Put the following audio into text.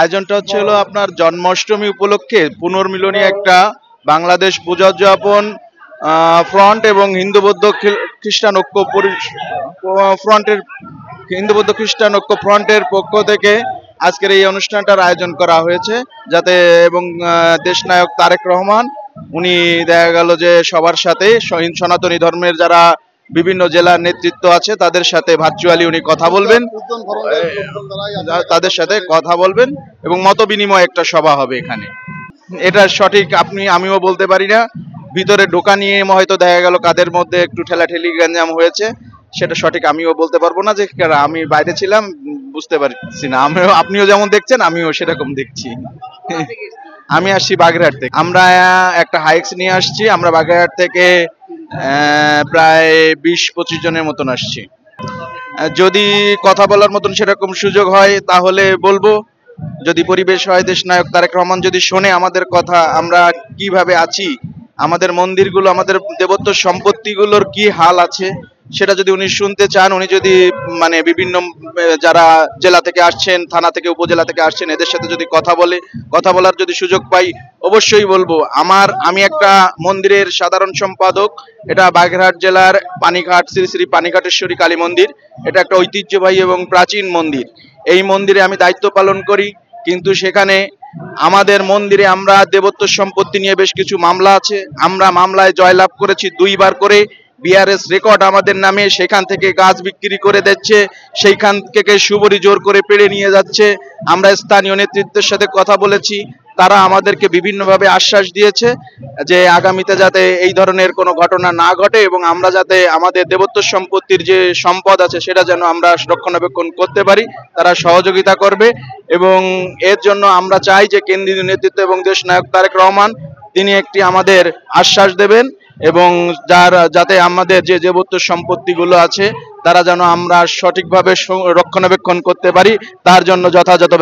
আয়োজনটা হচ্ছে হলো আপনার জন্মাষ্টমী উপলক্ষে পুনর্মিলনী একটা বাংলাদেশ পূজা উদযাপন ফ্রন্ট এবং হিন্দু বৌদ্ধ খ্রিস্টান ঐক্য ফ্রন্টের হিন্দু বৌদ্ধ খ্রিস্টান ঐক্য ফ্রন্টের পক্ষ থেকে আজকের এই অনুষ্ঠানটার আয়োজন করা হয়েছে, যাতে এবং দেশনায়ক তারেক রহমান উনি দেখা গেল যে সবার সাথে সনাতনী ধর্মের যারা বিভিন্ন জেলার নেতৃত্ব আছে তাদের সাথে ভার্চুয়ালি উনি কথা বলবেন, এবং মত বিনিময় একটা সভা হবে এখানে। এটা সঠিক আমিও বলতে পারি না, ভিতরে ঢোকা নিয়ে হয়তো দেখা গেল কাদের মধ্যে একটু ঠেলাঠেলি গ্যাঞ্জাম হয়েছে, সেটা সঠিক আমিও বলতে পারবো না, যে আমি বাইরে ছিলাম বুঝতে পারছি না। আপনিও যেমন দেখছেন আমিও সেরকম দেখছি। আমি আসছি বাগেরহাট থেকে, আমরা একটা হাইক্স নিয়ে আসছি, আমরা বাগেরহাট থেকে প্রায় 20-25 জনের মতন আসছি। যদি কথা বলার মতন সেরকম সুযোগ হয় তাহলে বলবো, যদি পরিবেশ হয়, দেশ নায়ক তারেক রহমান যদি শোনে আমাদের কথা, আমরা কিভাবে আছি, আমাদের মন্দিরগুলো, আমাদের দেবত্ব সম্পত্তিগুলোর কি হাল আছে, সেটা যদি উনি শুনতে চান, উনি যদি মানে বিভিন্ন যারা জেলা থেকে আসছেন, থানা থেকে উপজেলা থেকে আসছেন, এদের সাথে যদি কথা বলার যদি সুযোগ পাই অবশ্যই বলবো। আমি একটা মন্দিরের সাধারণ সম্পাদক, এটা বাগেরহাট জেলার পানিঘাট শ্রী শ্রী পানিঘাটেশ্বরী কালী মন্দির। এটা একটা ঐতিহ্যবাহী এবং প্রাচীন মন্দির। এই মন্দিরে আমি দায়িত্ব পালন করি, কিন্তু সেখানে আমাদের মন্দিরে আমরা দেবত্ব সম্পত্তি নিয়ে বেশ কিছু মামলা আছে, আমরা মামলায় জয়লাভ করেছি 2 বার করে। বিআরএস রেকর্ড আমাদের নামে, সেখান থেকে গাছ বিক্রি করে দিচ্ছে, সেইখান থেকে সুবরি জোর করে পেড়ে নিয়ে যাচ্ছে। আমরা স্থানীয় নেতৃত্বের সাথে কথা বলেছি, তারা আমাদেরকে বিভিন্নভাবে আশ্বাস দিয়েছে যে আগামীতে যাতে এই ধরনের কোনো ঘটনা না ঘটে, এবং আমরা যাতে আমাদের দেবত্ব সম্পত্তির যে সম্পদ আছে সেটা যেন আমরা রক্ষণাবেক্ষণ করতে পারি, তারা সহযোগিতা করবে। এবং এর জন্য আমরা চাই যে কেন্দ্রীয় নেতৃত্ব এবং দেশ নায়ক তারেক রহমান তিনি একটি আমাদের আশ্বাস দেবেন, এবং যাতে আমাদের যে দেবত্ব সম্পত্তিগুলো আছে তারা যেন আমরা সঠিকভাবে রক্ষণাবেক্ষণ করতে পারি, তার জন্য যথাযথ